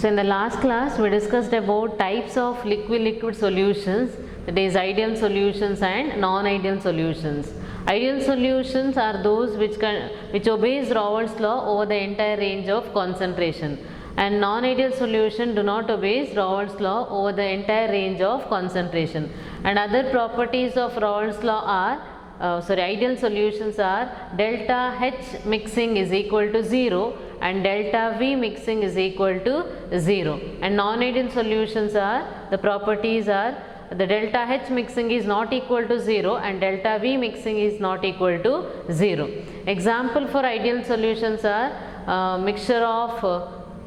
So in the last class we discussed about types of liquid solutions, that is ideal solutions and non-ideal solutions. Ideal solutions are those which obeys Raoult's law over the entire range of concentration, and non-ideal solution do not obey Raoult's law over the entire range of concentration. And other properties of Raoult's law are ideal solutions are delta H mixing is equal to 0 and delta V mixing is equal to 0, and non-ideal solutions are, the properties are, the delta H mixing is not equal to 0 and delta V mixing is not equal to 0. Example for ideal solutions are mixture of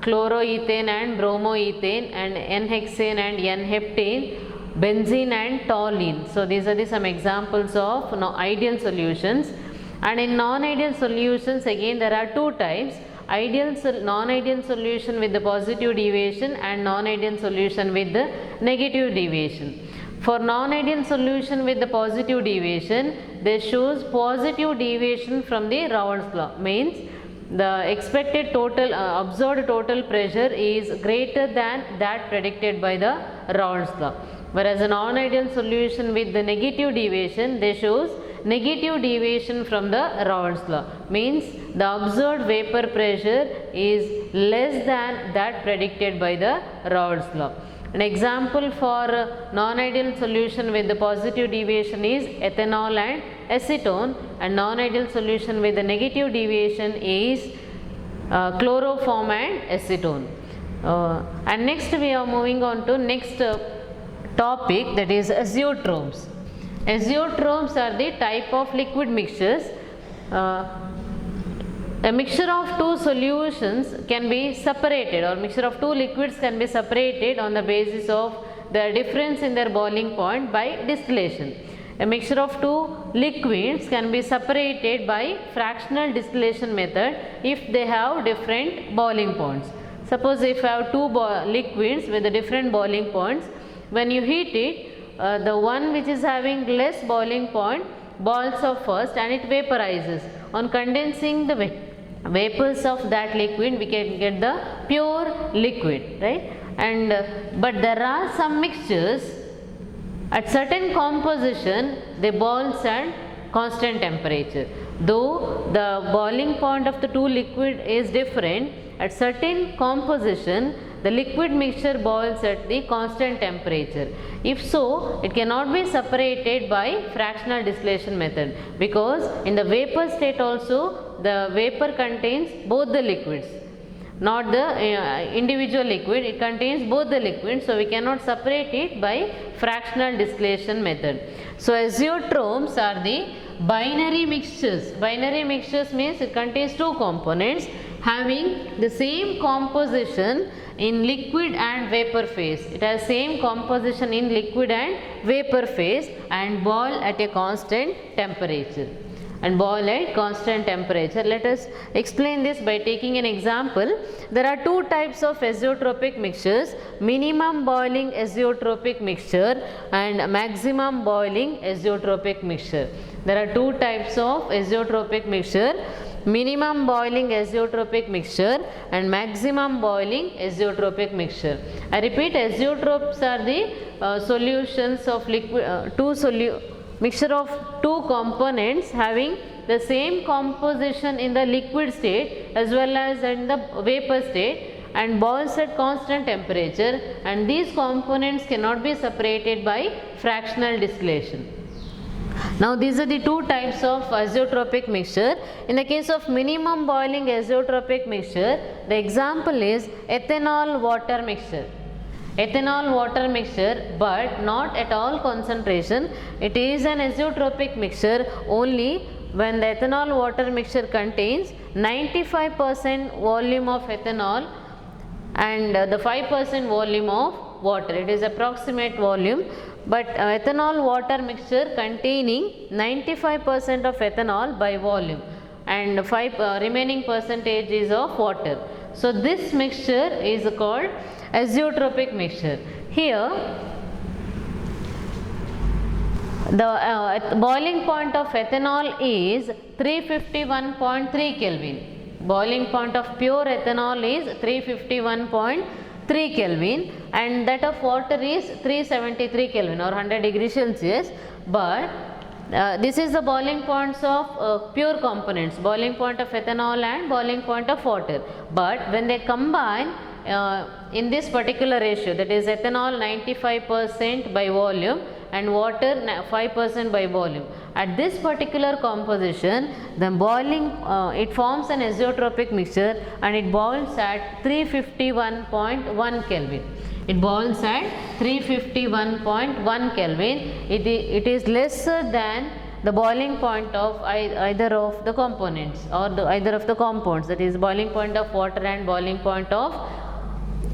chloroethane and bromoethane and N-hexane and N-heptane, benzene and toluene. So these are some examples of ideal solutions. And in non-ideal solutions, again there are two types: non-ideal solution with the positive deviation and non-ideal solution with the negative deviation. For non-ideal solution with the positive deviation, they shows positive deviation from the Raoult's law, means the expected total observed total pressure is greater than that predicted by the Raoult's law. Whereas a non-ideal solution with the negative deviation, they shows negative deviation from the Raoult's law, means the observed vapor pressure is less than that predicted by the Raoult's law. An example for non-ideal solution with the positive deviation is ethanol and acetone, and non-ideal solution with the negative deviation is chloroform and acetone. And next we are moving on to next topic, that is azeotrophs. Azeotrophs are the type of liquid mixtures. A mixture of two solutions can be separated, or mixture of two liquids can be separated on the basis of the difference in their boiling point by distillation. A mixture of two liquids can be separated by fractional distillation method if they have different boiling points. Suppose if you have two liquids with the different boiling points, when you heat it, the one which is having less boiling point boils up first and it vaporizes. On condensing the vapors of that liquid, we can get the pure liquid, right? And but there are some mixtures at certain composition, they boil at constant temperature. Though the boiling point of the two liquid is different, at certain composition the liquid mixture boils at the constant temperature. If so, it cannot be separated by fractional distillation method, because in the vapor state also the vapor contains both the liquids, not the individual liquid, it contains both the liquids, so we cannot separate it by fractional distillation method. So azeotrophs are the binary mixtures. Binary mixtures means it contains two components having the same composition in liquid and vapor phase. It has same composition in liquid and vapor phase and boil at a constant temperature. Let us explain this by taking an example. There are two types of azeotropic mixtures: minimum boiling azeotropic mixture and maximum boiling azeotropic mixture. There are two types of azeotropic mixture: minimum boiling azeotropic mixture and maximum boiling azeotropic mixture. I repeat, azeotrophs are the solutions of liquid mixture of two components having the same composition in the liquid state as well as in the vapor state and boils at constant temperature, and these components cannot be separated by fractional distillation. Now these are the two types of azeotropic mixture. In the case of minimum boiling azeotropic mixture, the example is ethanol water mixture. Ethanol water mixture, but not at all concentration. It is an azeotropic mixture only when the ethanol water mixture contains 95% volume of ethanol and the 5% volume of water. It is approximate volume, but ethanol water mixture containing 95% of ethanol by volume and remaining percentage is of water. So this mixture is called azeotropic mixture. Here the boiling point of ethanol is 351.3 Kelvin. Boiling point of pure ethanol is 351.3 3 Kelvin, and that of water is 373 Kelvin or 100 degrees Celsius. But this is the boiling points of pure components, boiling point of ethanol and boiling point of water. But when they combine in this particular ratio, that is ethanol 95% by volume and water 5% by volume, at this particular composition, the boiling it forms an azeotropic mixture and it boils at 351.1 Kelvin. It boils at 351.1 Kelvin. It is lesser than the boiling point of either of the components or either of the compounds, that is boiling point of water and boiling point of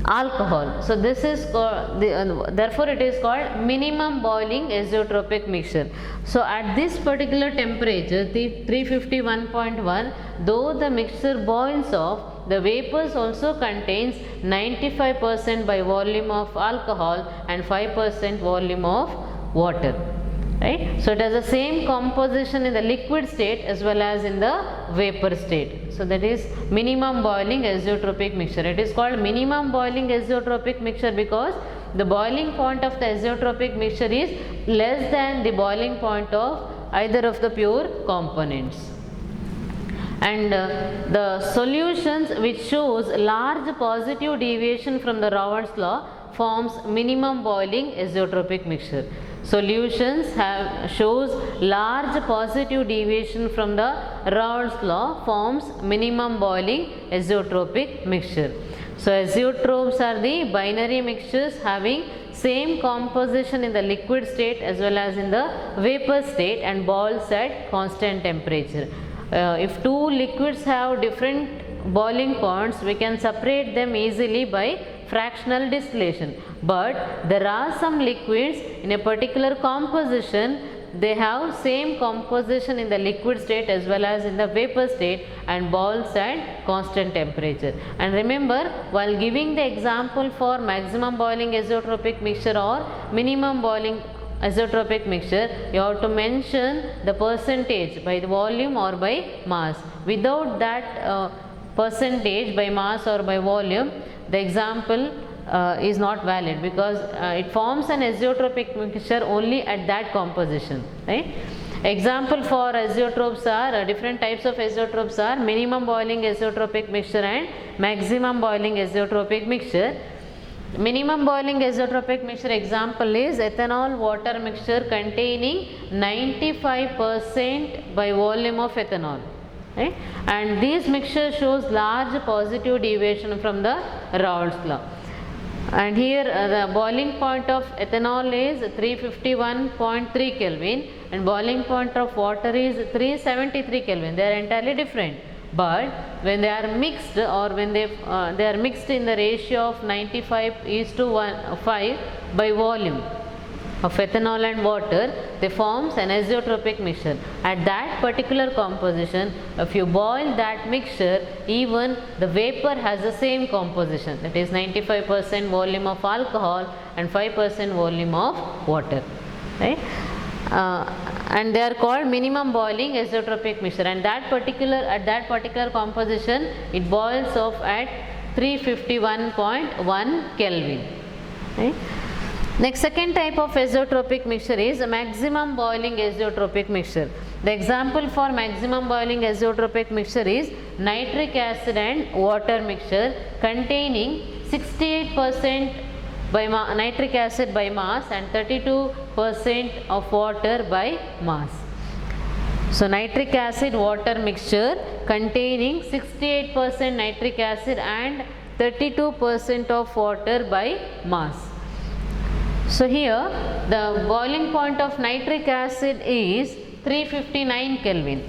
alcohol. So this is called, therefore it is called minimum boiling azeotropic mixture. So at this particular temperature, 351.1, though the mixture boils off, the vapors also contains 95% by volume of alcohol and 5% volume of water. Right? So it has the same composition in the liquid state as well as in the vapor state. So that is minimum boiling azeotropic mixture. It is called minimum boiling azeotropic mixture because the boiling point of the azeotropic mixture is less than the boiling point of either of the pure components. And the solutions which shows large positive deviation from the Raoult's law forms minimum boiling azeotropic mixture. Solutions shows large positive deviation from the Raoult's law forms minimum boiling azeotropic mixture. So azeotropes are the binary mixtures having same composition in the liquid state as well as in the vapor state and boils at constant temperature. If two liquids have different boiling points, we can separate them easily by fractional distillation. But there are some liquids in a particular composition, they have same composition in the liquid state as well as in the vapor state and boils at constant temperature. And remember, while giving the example for maximum boiling azeotropic mixture or minimum boiling azeotropic mixture, you have to mention the percentage by the volume or by mass. Without that percentage by mass or by volume, the example is not valid because it forms an azeotropic mixture only at that composition. Right? Example for azeotropes are different types of azeotropes are minimum boiling azeotropic mixture and maximum boiling azeotropic mixture. Minimum boiling azeotropic mixture example is ethanol water mixture containing 95% by volume of ethanol. Right? And this mixture shows large positive deviation from the Raoult's law. And here the boiling point of ethanol is 351.3 Kelvin and boiling point of water is 373 Kelvin. They are entirely different. But when they are mixed or when they are mixed in the ratio of 95:5 by volume of ethanol and water, they forms an azeotropic mixture. At that particular composition, if you boil that mixture, even the vapor has the same composition, that is 95% volume of alcohol and 5% volume of water. Right? And they are called minimum boiling azeotropic mixture, and at that particular composition it boils off at 351.1 Kelvin. Right? Next, second type of azeotropic mixture is maximum boiling azeotropic mixture. The example for maximum boiling azeotropic mixture is nitric acid and water mixture containing 68% by nitric acid by mass and 32% of water by mass. So nitric acid water mixture containing 68% nitric acid and 32% of water by mass. So here the boiling point of nitric acid is 359 Kelvin.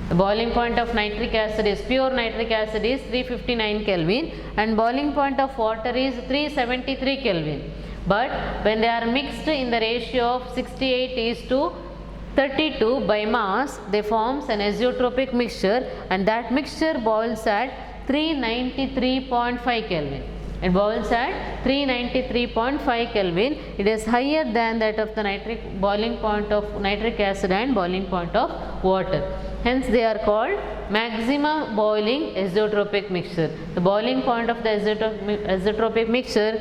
The boiling point of nitric acid is pure nitric acid is 359 Kelvin and boiling point of water is 373 Kelvin. But when they are mixed in the ratio of 68:32 by mass, they forms an azeotropic mixture and that mixture boils at 393.5 Kelvin. It boils at 393.5 Kelvin. It is higher than that of the boiling point of nitric acid and boiling point of water. Hence they are called maximum boiling azeotropic mixture. The boiling point of the azeotropic mixture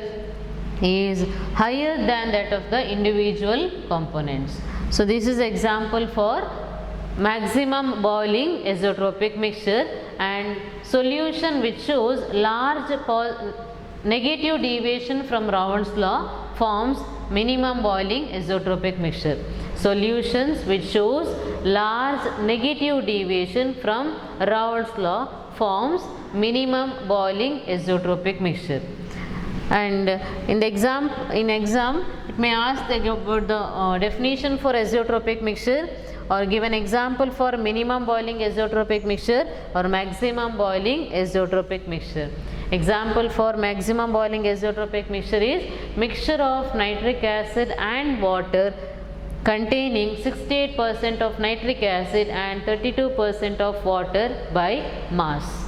is higher than that of the individual components. So this is example for maximum boiling azeotropic mixture, and solution which shows large negative deviation from Raoult's law forms minimum boiling azeotropic mixture. Solutions which shows large negative deviation from Raoult's law forms minimum boiling azeotropic mixture. And in exam it may ask about the definition for azeotropic mixture, or give an example for minimum boiling azeotropic mixture or maximum boiling azeotropic mixture. Example for maximum boiling azeotropic mixture is mixture of nitric acid and water containing 68% of nitric acid and 32% of water by mass.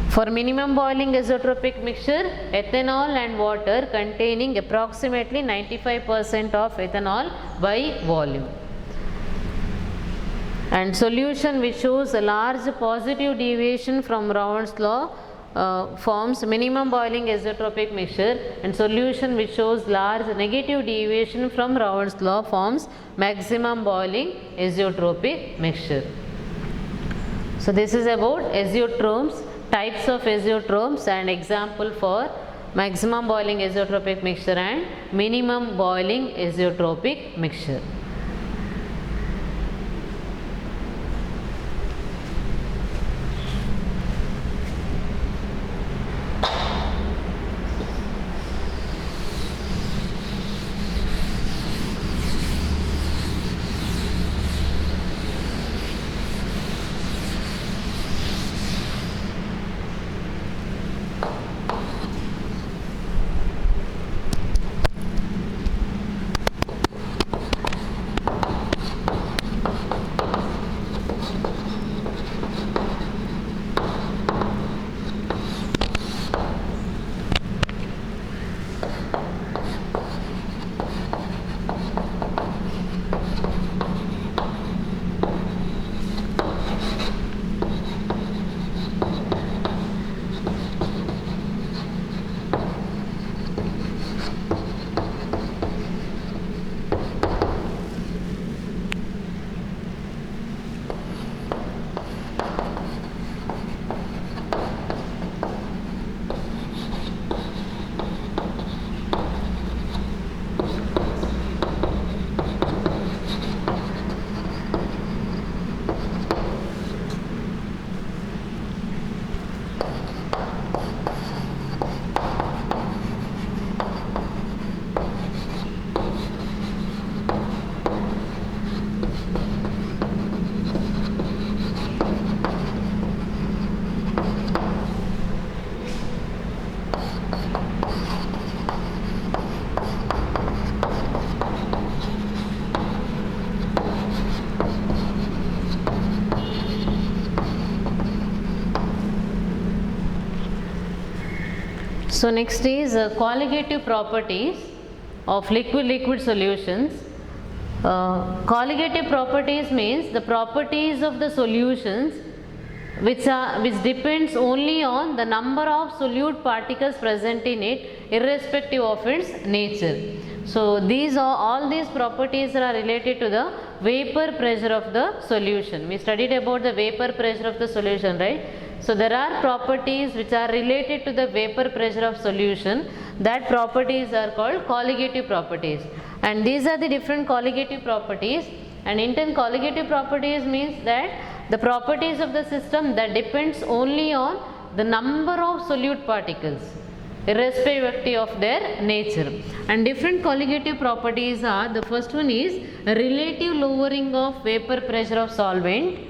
For minimum boiling azeotropic mixture, ethanol and water containing approximately 95% of ethanol by volume. And solution which shows a large positive deviation from Raoult's law forms minimum boiling azeotropic mixture, and solution which shows large negative deviation from Raoult's law forms maximum boiling azeotropic mixture. So this is about azeotromes, types of azeotromes, and example for maximum boiling azeotropic mixture and minimum boiling azeotropic mixture. So next is colligative properties of liquid solutions. Colligative properties means the properties of the solutions which depends only on the number of solute particles present in it irrespective of its nature. So all these properties are related to the vapor pressure of the solution. We studied about the vapor pressure of the solution, right? So there are properties which are related to the vapor pressure of solution. That properties are called colligative properties, and these are the different colligative properties. And intent colligative properties means that the properties of the system that depends only on the number of solute particles irrespective of their nature. And different colligative properties are, the first one is relative lowering of vapor pressure of solvent.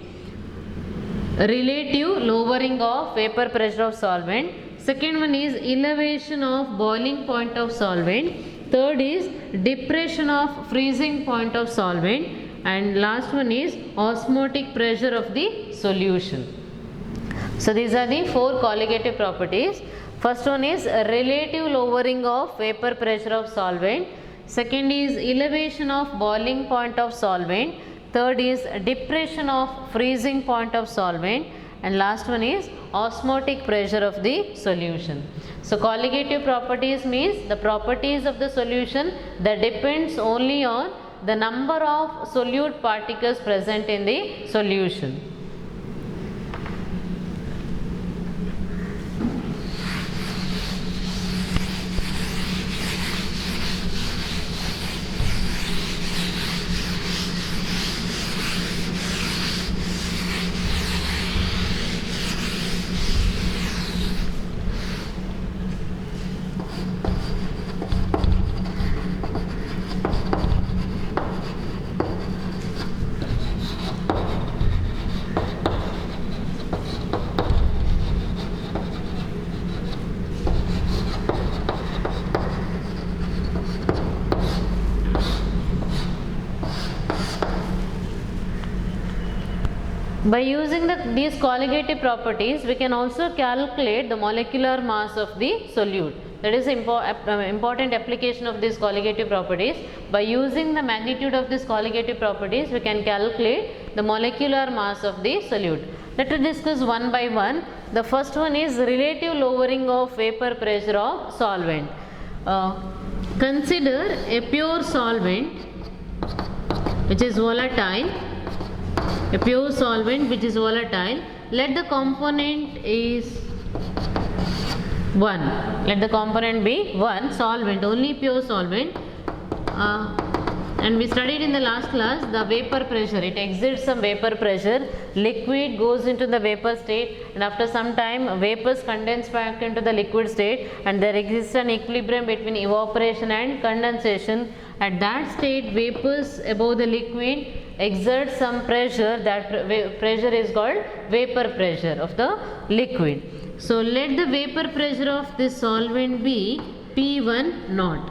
Relative lowering of vapor pressure of solvent. Second one is elevation of boiling point of solvent. Third is depression of freezing point of solvent. And last one is osmotic pressure of the solution. So these are the four colligative properties. First one is relative lowering of vapor pressure of solvent. Second is elevation of boiling point of solvent. Third is depression of freezing point of solvent. And last one is osmotic pressure of the solution. So colligative properties means the properties of the solution that depends only on the number of solute particles present in the solution. By using these colligative properties, we can also calculate the molecular mass of the solute. That is important application of these colligative properties. By using the magnitude of these colligative properties, we can calculate the molecular mass of the solute. Let us discuss one by one. The first one is relative lowering of vapor pressure of solvent. Consider a pure solvent which is volatile. A pure solvent which is volatile. Let the component is 1. Let the component be 1 solvent, only pure solvent. And we studied in the last class the vapor pressure. It exerts some vapor pressure. Liquid goes into the vapor state, and after some time vapors condense back into the liquid state, and there exists an equilibrium between evaporation and condensation. At that state, vapors above the liquid exert some pressure. That pressure is called vapor pressure of the liquid. So let the vapor pressure of this solvent be P1 naught.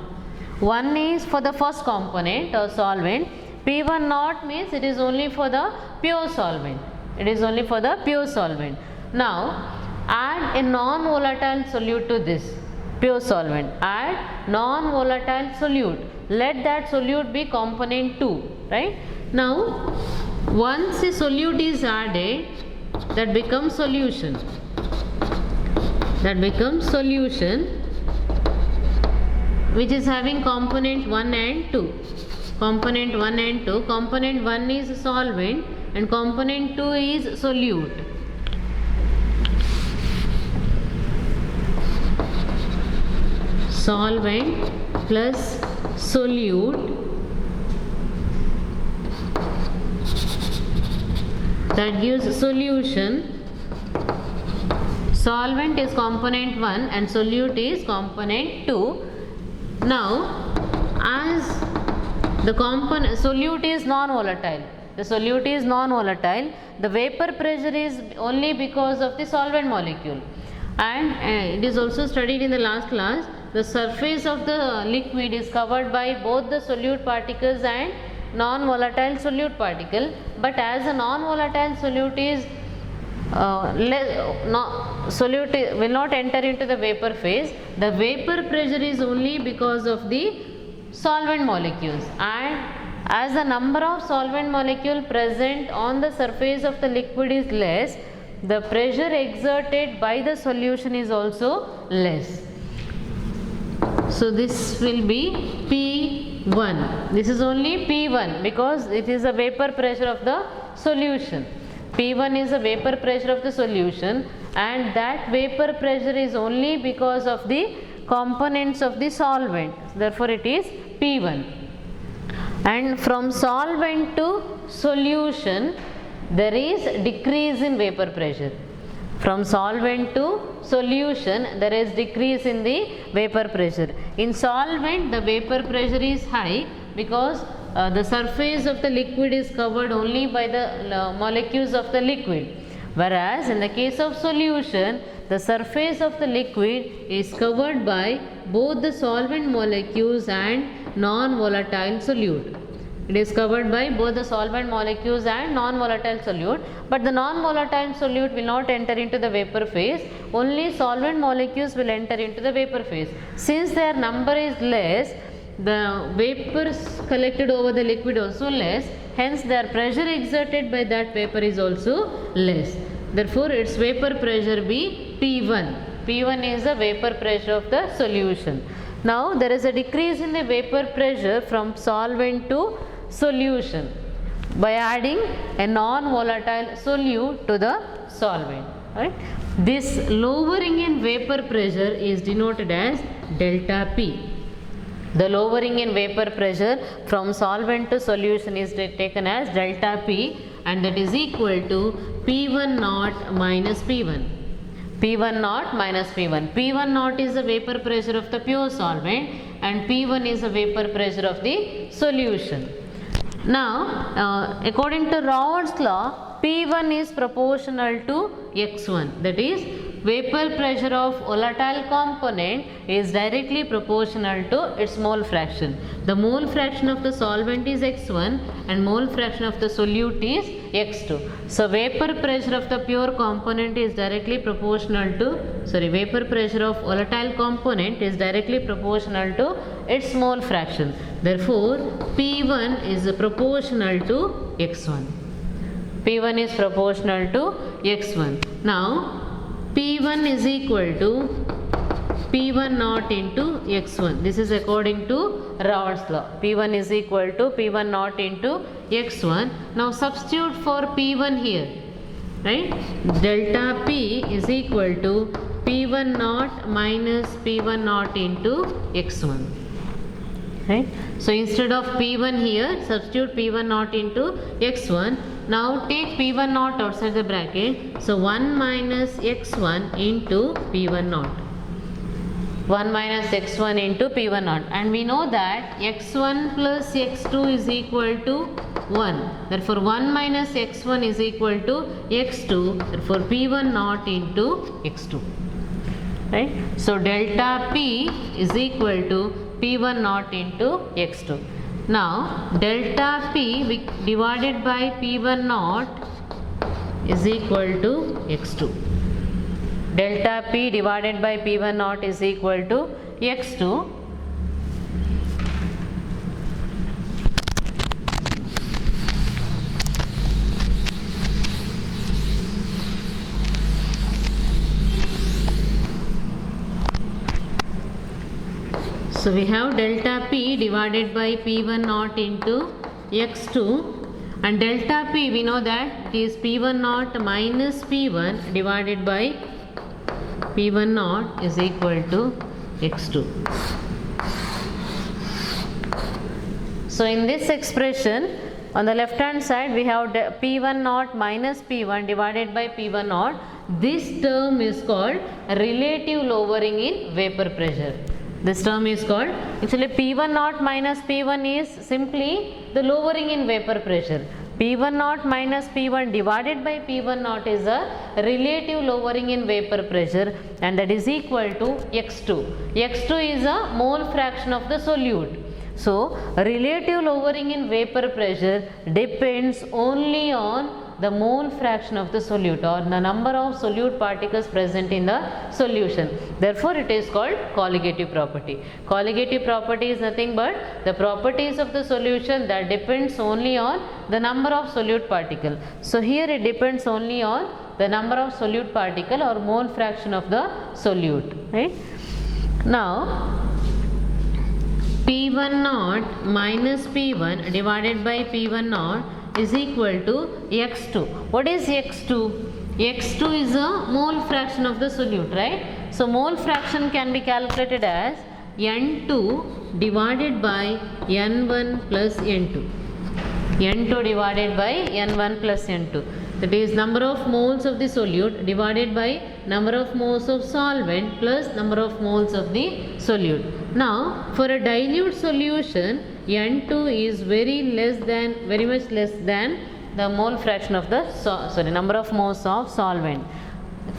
1 is for the first component or solvent. P1 naught means it is only for the pure solvent. It is only for the pure solvent. Now add a non-volatile solute to this pure solvent. Add non-volatile solute. Let that solute be component 2. Right? Now once a solute is added, that becomes solution. That becomes solution which is having component 1 and 2. Component 1 and 2. Component 1 is solvent and component 2 is solute. Solvent plus solute, that gives solution. Solvent is component 1 and solute is component 2. Now as the component solute is non-volatile, the solute is non-volatile, the vapor pressure is only because of the solvent molecule, and it is also studied in the last class. The surface of the liquid is covered by both the solute particles and non-volatile solute particle, but as a non-volatile solute is solute will not enter into the vapor phase. The vapor pressure is only because of the solvent molecules, and as the number of solvent molecule present on the surface of the liquid is less, the pressure exerted by the solution is also less. So this will be P1. This is only P1 because it is a vapor pressure of the solution. P1 is the vapor pressure of the solution, and that vapor pressure is only because of the components of the solvent. Therefore it is P1. And from solvent to solution, there is decrease in vapor pressure. From solvent to solution, there is decrease in the vapor pressure. In solvent, the vapor pressure is high because the surface of the liquid is covered only by the molecules of the liquid, whereas in the case of solution, the surface of the liquid is covered by both the solvent molecules and non-volatile solute. It is covered by both the solvent molecules and non-volatile solute, but the non-volatile solute will not enter into the vapor phase, only solvent molecules will enter into the vapor phase. Since their number is less, the vapors collected over the liquid also less, hence their pressure exerted by that vapor is also less. Therefore, its vapor pressure be P1. P1 is the vapor pressure of the solution. Now, there is a decrease in the vapor pressure from solvent to solution by adding a non-volatile solute to the solvent. Right? This lowering in vapor pressure is denoted as delta P. The lowering in vapor pressure from solvent to solution is taken as delta P, and that is equal to P1 naught minus P1. P1 naught minus P1. P1 naught is the vapor pressure of the pure solvent and P1 is the vapor pressure of the solution. Now, according to Raoult's law, P1 is proportional to x1, that is, vapor pressure of volatile component is directly proportional to its mole fraction. The mole fraction of the solvent is x1 and mole fraction of the solute is x2. So, vapor pressure of the pure component is directly proportional to, vapor pressure of volatile component is directly proportional to its mole fraction. Therefore, P1 is proportional to x1. P1 is proportional to x1. Now, P1 is equal to P1 naught into x1. This is according to Raoult's law. P1 is equal to P1 naught into x1. Now substitute for P1 here. Right? Delta P is equal to P1 naught minus P1 naught into x1. Right? So instead of P1 here, substitute P1 naught into x1. Now take P1 naught outside the bracket. So 1 minus x1 into P1 naught. 1 minus x1 into P1 naught. And we know that x1 plus x2 is equal to 1. Therefore 1 minus x1 is equal to x2. Therefore P1 naught into x2. Right? So delta P is equal to P1 naught into x2. Now delta P divided by P1 naught is equal to x2. Delta P divided by P1 naught is equal to x2. So we have delta P divided by P1 naught into x2, and delta P we know that it is P1 naught minus P1 divided by P1 naught is equal to x2. So in this expression, on the left hand side we have P1 naught minus P1 divided by P1 naught. This term is called relative lowering in vapor pressure. This term is called, actually P1 naught minus P1 is simply the lowering in vapor pressure. P1 naught minus P1 divided by P1 naught is a relative lowering in vapor pressure, and that is equal to x2. x2 is a mole fraction of the solute. So, relative lowering in vapor pressure depends only on the mole fraction of the solute or the number of solute particles present in the solution. Therefore, it is called colligative property. Colligative property is nothing but the properties of the solution that depends only on the number of solute particle. So, here it depends only on the number of solute particle or mole fraction of the solute. Right? Now, P1 naught minus P1 divided by P1 naught is equal to x2. What is x2? x2 is a mole fraction of the solute, right? So mole fraction can be calculated as n2 divided by n1 plus n2. n2 divided by n1 plus n2. That is number of moles of the solute divided by number of moles of solvent plus number of moles of the solute. Now for a dilute solution, n2 is very much less than the mole fraction of the number of moles of solvent.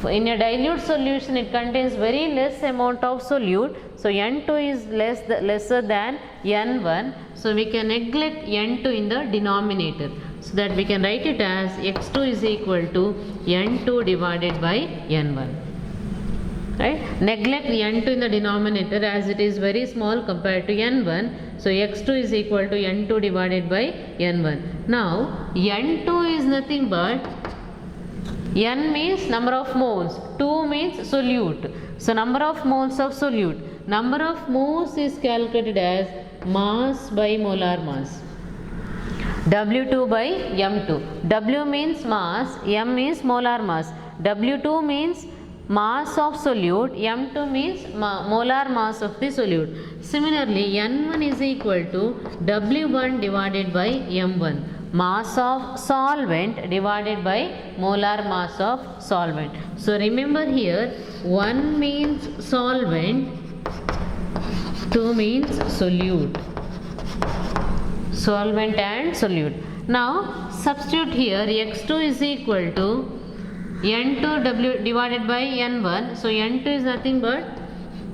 In a dilute solution, it contains very less amount of solute, so N2 is lesser than N1, so we can neglect N2 in the denominator, so that we can write it as X2 is equal to N2 divided by N1. Right? Neglect N2 in the denominator as it is very small compared to N1, so X2 is equal to N2 divided by N1. Now N2 is nothing but, N means number of moles, 2 means solute. So number of moles of solute. Number of moles is calculated as mass by molar mass. W2 by M2. W means mass, M means molar mass. W2 means mass of solute, M2 means molar mass of the solute. Similarly, N1 is equal to W1 divided by M1. Mass of solvent divided by molar mass of solvent. So remember here, 1 means solvent, 2 means solute. Solvent and solute. Now substitute here, X2 is equal to N2 W divided by N1. So N2 is nothing but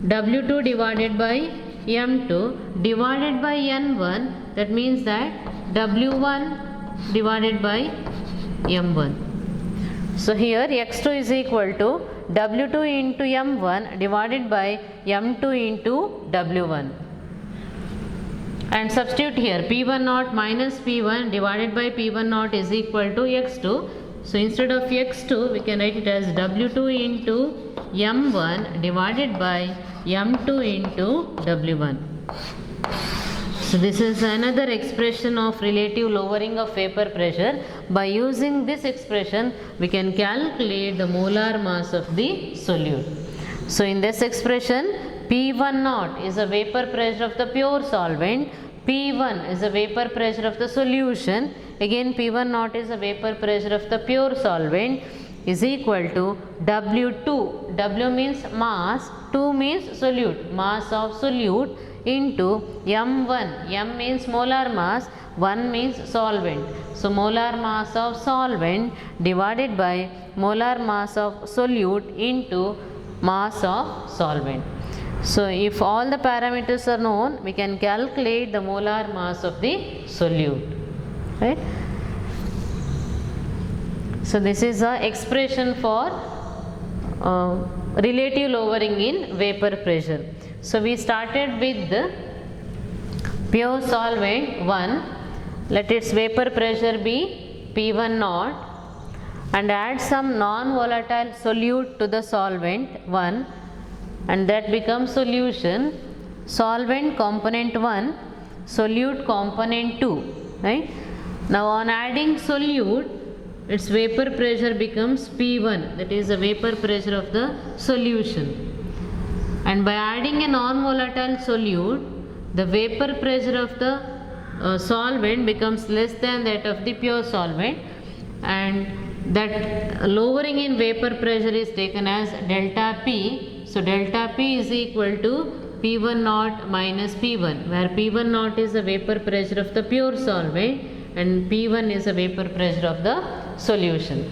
W2 divided by M2 divided by N1. That means that W1 divided by M1. So here X2 is equal to W2 into M1 divided by M2 into W1. And substitute here, P1 naught minus P1 divided by P1 naught is equal to X2. So instead of X2, we can write it as W2 into M1 divided by M2 into W1. So this is another expression of relative lowering of vapor pressure. By using this expression, we can calculate the molar mass of the solute. So in this expression, P1 naught is a vapor pressure of the pure solvent, P1 is a vapor pressure of the solution, again P1 naught is a vapor pressure of the pure solvent, is equal to W2, W means mass, 2 means solute, mass of solute, into M1, M means molar mass, 1 means solvent. So molar mass of solvent divided by molar mass of solute into mass of solvent. So if all the parameters are known, we can calculate the molar mass of the solute. Right? So this is a expression for relative lowering in vapor pressure. So we started with the pure solvent 1, let its vapor pressure be P1 naught, and add some non-volatile solute to the solvent 1, and that becomes solution, solvent component 1, solute component 2, right. Now on adding solute, its vapor pressure becomes P1, that is the vapor pressure of the solution. And by adding a non-volatile solute, the vapor pressure of the solvent becomes less than that of the pure solvent, and that lowering in vapor pressure is taken as delta P. So delta P is equal to P1 naught minus P1, where P1 naught is the vapor pressure of the pure solvent and P1 is the vapor pressure of the solution.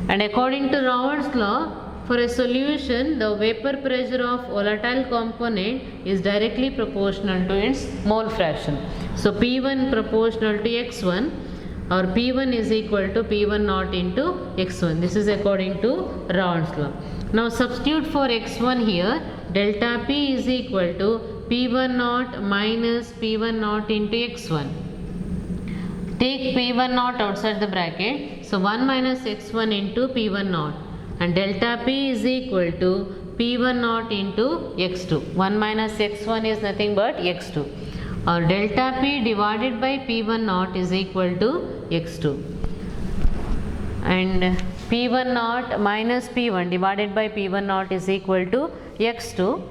And according to Raoult's law, for a solution, the vapor pressure of volatile component is directly proportional to its mole fraction. So P1 proportional to X1, or P1 is equal to P1 naught into X1. This is according to Raoult's law. Now substitute for X1 here, delta P is equal to P1 naught minus P1 naught into X1. Take P1 naught outside the bracket, so 1 minus X1 into P1 naught. And delta P is equal to P1 naught into X2. 1 minus X1 is nothing but X2. Or delta P divided by P1 naught is equal to X2. And P1 naught minus P1 divided by P1 naught is equal to X2.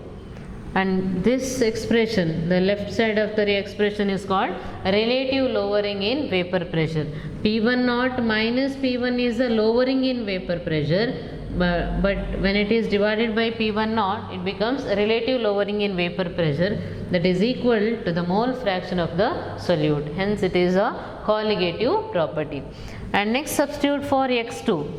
And this expression, the left side of the expression is called relative lowering in vapor pressure. P1 naught minus P1 is a lowering in vapor pressure, but when it is divided by P1 naught, it becomes relative lowering in vapor pressure, that is equal to the mole fraction of the solute. Hence it is a colligative property. And next substitute for X2.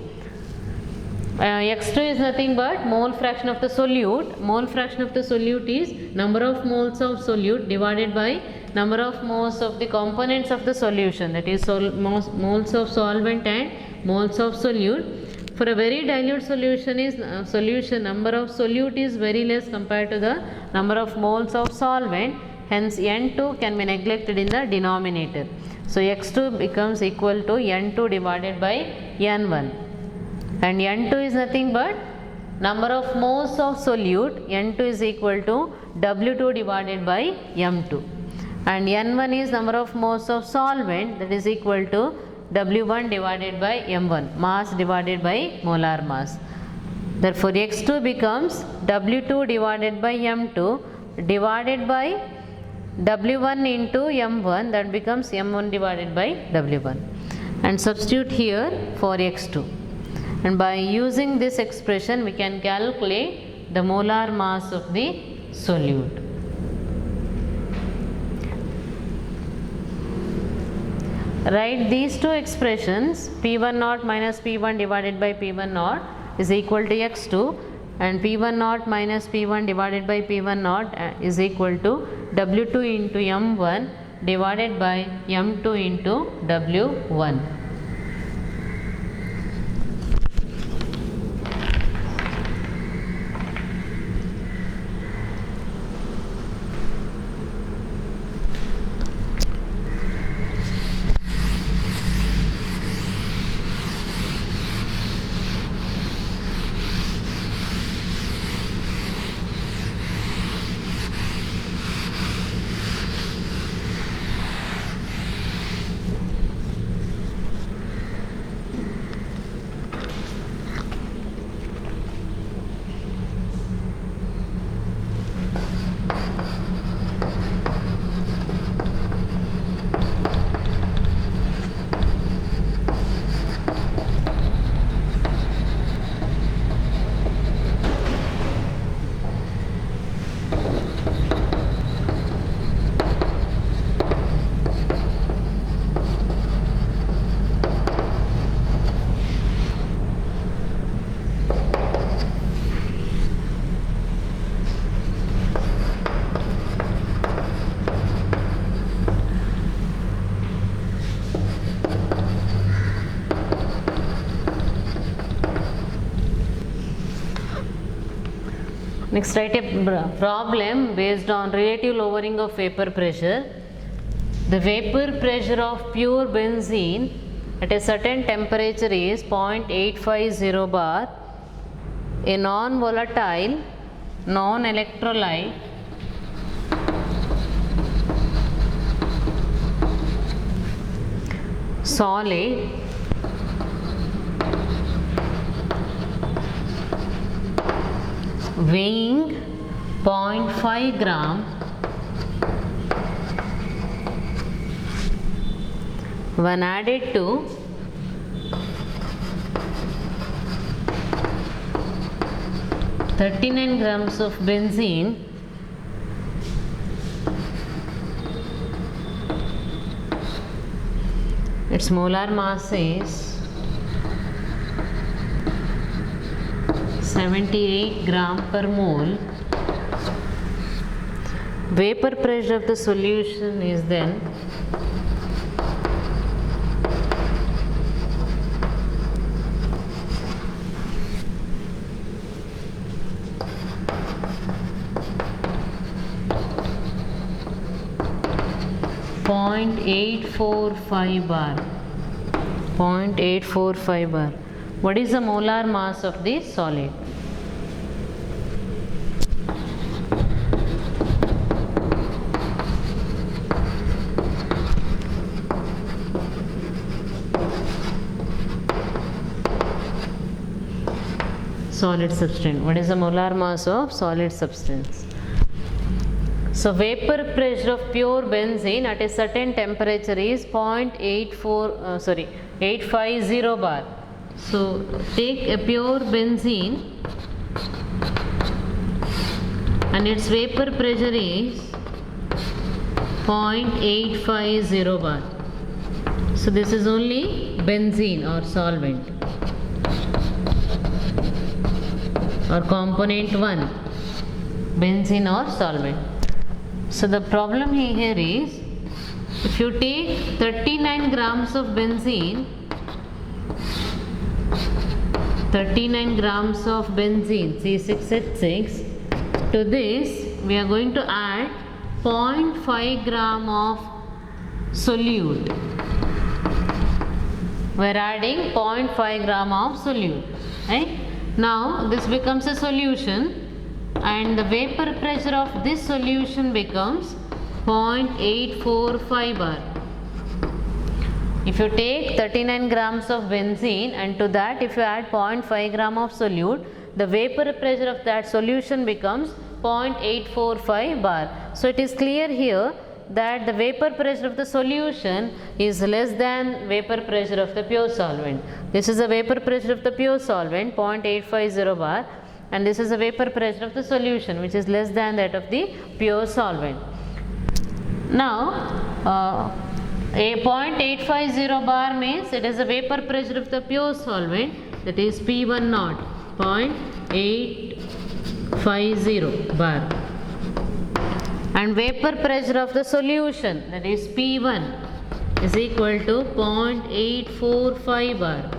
X2 is nothing but mole fraction of the solute. Mole fraction of the solute is number of moles of solute divided by number of moles of the components of the solution, that is moles of solvent and moles of solute. For a very dilute solution is number of solute is very less compared to the number of moles of solvent, hence N2 can be neglected in the denominator. So X2 becomes equal to N2 divided by N1. And N2 is nothing but number of moles of solute. N2 is equal to W2 divided by M2. And N1 is number of moles of solvent, that is equal to W1 divided by M1, mass divided by molar mass. Therefore X2 becomes W2 divided by M2 divided by W1 into M1, that becomes M1 divided by W1. And substitute here for X2. And by using this expression we can calculate the molar mass of the solute. Write these two expressions, P1 naught minus P1 divided by P1 naught is equal to X2, and P1 naught minus P1 divided by P1 naught is equal to W2 into M1 divided by M2 into W1. Next, write a problem based on relative lowering of vapor pressure. The vapor pressure of pure benzene at a certain temperature is 0.850 bar. A non-volatile, non-electrolyte solid weighing 0.5 gram when added to 39 grams of benzene its molar mass is 78 gram per mole. Vapor pressure of the solution is then 0.845 bar. 0.845 bar. What is the molar mass of the solid? Solid substance. What is the molar mass of solid substance? So vapor pressure of pure benzene at a certain temperature is 850 bar. So take a pure benzene and its vapor pressure is 0.850 bar. So this is only benzene or solvent. or component 1, benzene or solvent. So the problem here is, if you take 39 grams of benzene, 39 grams of benzene C6H6, to this we are going to add 0.5 gram of solute. We are adding 0.5 gram of solute, right? Now this becomes a solution, and the vapor pressure of this solution becomes 0.845 bar. If you take 39 grams of benzene and to that if you add 0.5 gram of solute, the vapor pressure of that solution becomes 0.845 bar. So it is clear here that the vapor pressure of the solution is less than vapor pressure of the pure solvent. This is the vapor pressure of the pure solvent, 0.850 bar, and this is the vapor pressure of the solution, which is less than that of the pure solvent. Now a 0.850 bar means it is the vapor pressure of the pure solvent, that is P1 naught, 0.850 bar, and vapor pressure of the solution, that is P1, is equal to 0.845 bar,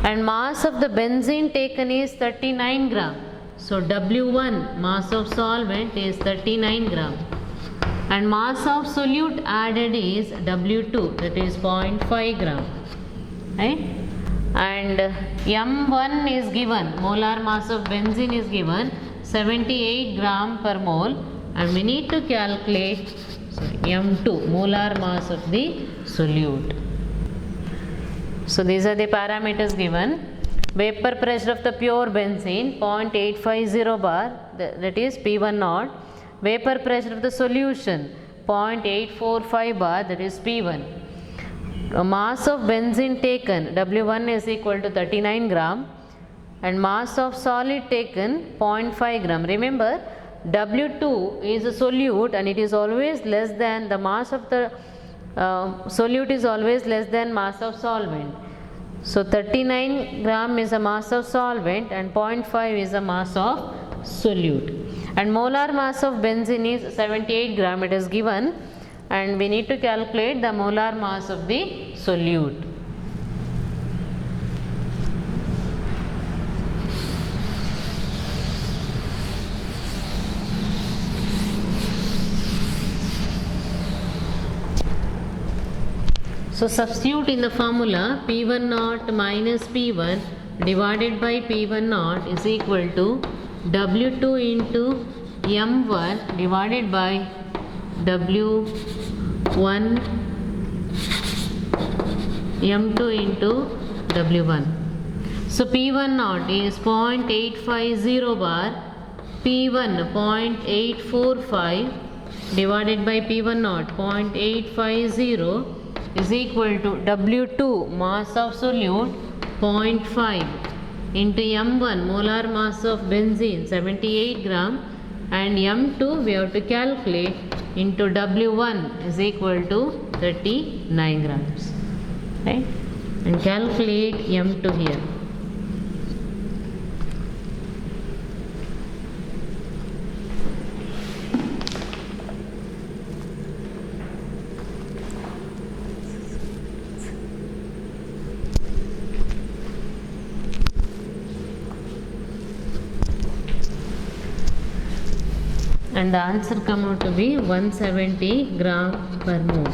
and mass of the benzene taken is 39 gram. So W1, mass of solvent, is 39 gram, and mass of solute added is W2, that is 0.5 gram, right? And M1 is given, molar mass of benzene is given 78 gram per mole, and we need to calculate M2, molar mass of the solute. So these are the parameters given. Vapor pressure of the pure benzene 0.850 bar, that is P1 naught. Vapor pressure of the solution 0.845 bar, that is P1. Mass of benzene taken, W1 is equal to 39 gram, and mass of solid taken 0.5 gram. Remember, W2 is a solute and it is always less than the mass of the solute is always less than mass of solvent. So 39 gram is a mass of solvent and 0.5 is a mass of solute. And molar mass of benzene is 78 gram, it is given, and we need to calculate the molar mass of the solute. So substitute in the formula P1 naught minus P1 divided by P1 naught is equal to W2 into M1 divided by W1 M2 into W1. So P1 naught is 0.850 bar, P1 0.845 divided by P1 naught 0.850 is equal to W2 mass of solute 0.5 into M1 molar mass of benzene 78 gram, and M2 we have to calculate into W1 is equal to 39 grams, right? And calculate M2 here. And the answer come out to be 170 gram per mole.